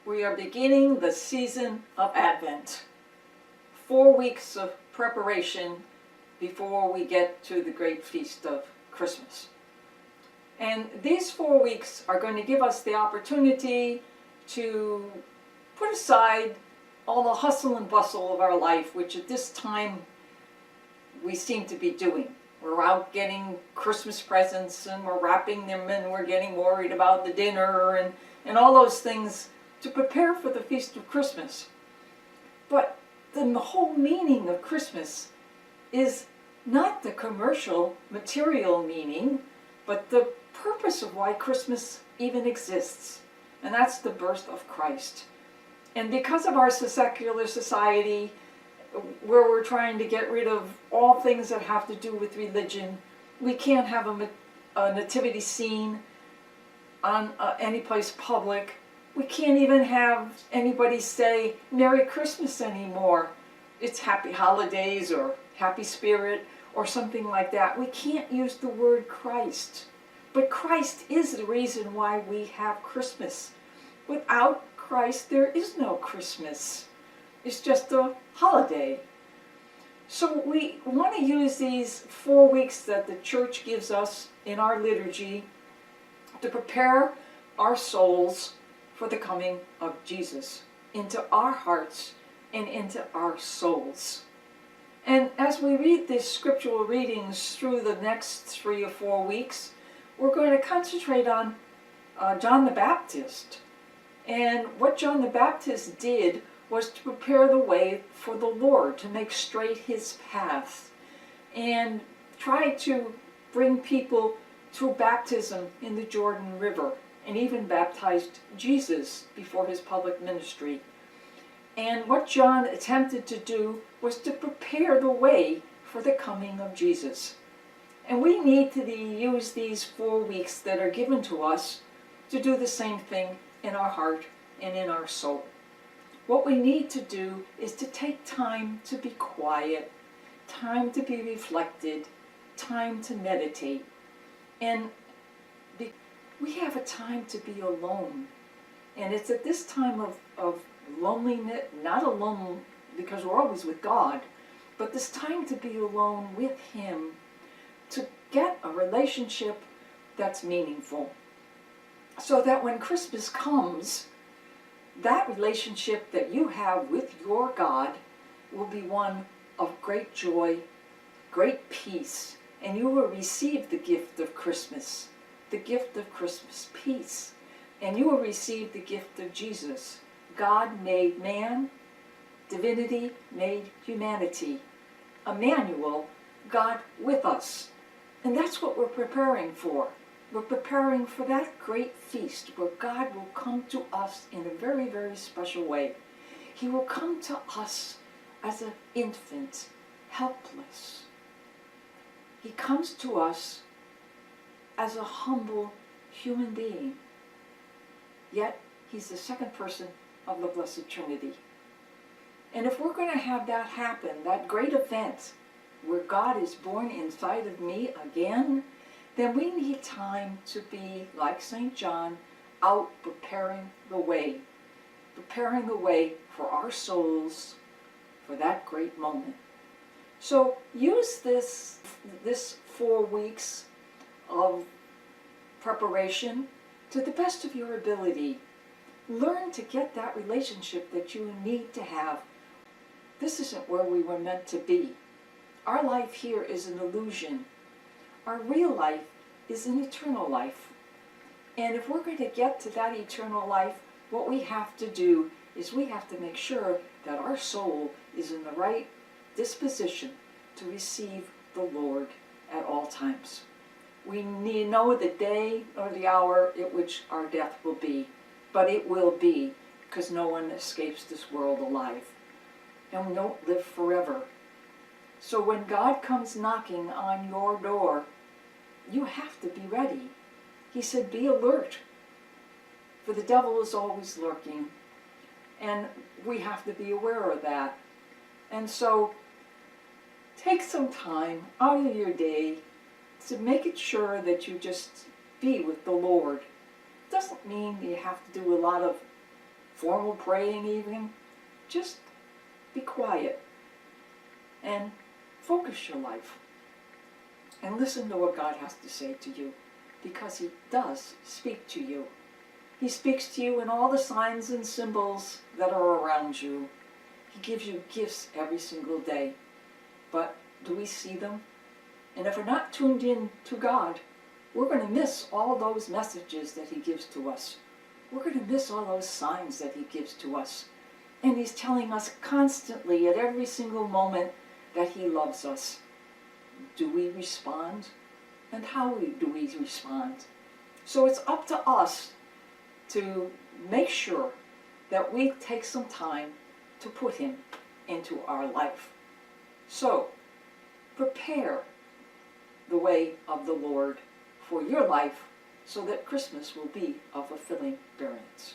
We are beginning the season of Advent. 4 weeks of preparation before we get to the great feast of Christmas. And these 4 weeks are going to give us the opportunity to put aside all the hustle and bustle of our life, which at this time we seem to be doing. We're out getting Christmas presents and we're wrapping them and we're getting worried about the dinner and all those things to prepare for the feast of Christmas. But then the whole meaning of Christmas is not the commercial, material meaning, but the purpose of why Christmas even exists. And that's the birth of Christ. And because of our secular society, where we're trying to get rid of all things that have to do with religion, we can't have a nativity scene on any place public. We can't even have anybody say Merry Christmas anymore. It's Happy Holidays or Happy Spirit or something like that. We can't use the word Christ. But Christ is the reason why we have Christmas. Without Christ, there is no Christmas. It's just a holiday. So we want to use these 4 weeks that the church gives us in our liturgy to prepare our souls for the coming of Jesus into our hearts and into our souls. And as we read these scriptural readings through the next 3 or 4 weeks, we're going to concentrate on John the Baptist. And what John the Baptist did was to prepare the way for the Lord, to make straight his path, and try to bring people to baptism in the Jordan River, and even baptized Jesus before his public ministry. And what John attempted to do was to prepare the way for the coming of Jesus. And we need to use these 4 weeks that are given to us to do the same thing in our heart and in our soul. What we need to do is to take time to be quiet, time to be reflected, time to meditate. And we have a time to be alone. And it's at this time of loneliness, not alone because we're always with God, but this time to be alone with him, to get a relationship that's meaningful. So that when Christmas comes, that relationship that you have with your God will be one of great joy, great peace, and you will receive the gift of Christmas, peace, and you will receive the gift of Jesus. God made man, divinity made humanity, Emmanuel, God with us. And that's what we're preparing for. We're preparing for that great feast where God will come to us in a very, very special way. He will come to us as an infant, helpless. He comes to us as a humble human being. Yet, he's the second person of the Blessed Trinity. And if we're going to have that happen, that great event where God is born inside of me again, then we need time to be, like St. John, out preparing the way for our souls for that great moment. So use this 4 weeks of preparation to the best of your ability. Learn to get that relationship that you need to have. This isn't where we were meant to be. Our life here is an illusion. Our real life is an eternal life. And if we're going to get to that eternal life, what we have to do is we have to make sure that our soul is in the right disposition to receive the Lord at all times. We need to know the day or the hour at which our death will be, but it will be, because no one escapes this world alive. And we don't live forever. So when God comes knocking on your door, you have to be ready. He said, be alert, for the devil is always lurking. And we have to be aware of that. And so take some time out of your day to make it sure that you just be with the Lord. It doesn't mean you have to do a lot of formal praying even. Just be quiet and focus your life and listen to what God has to say to you, because He does speak to you. He speaks to you in all the signs and symbols that are around you. He gives you gifts every single day. But do we see them? And if we're not tuned in to God, we're going to miss all those messages that He gives to us. We're going to miss all those signs that He gives to us. And He's telling us constantly at every single moment that He loves us. Do we respond? And how do we respond? So it's up to us to make sure that we take some time to put Him into our life. So, prepare the way of the Lord for your life so that Christmas will be a fulfilling experience.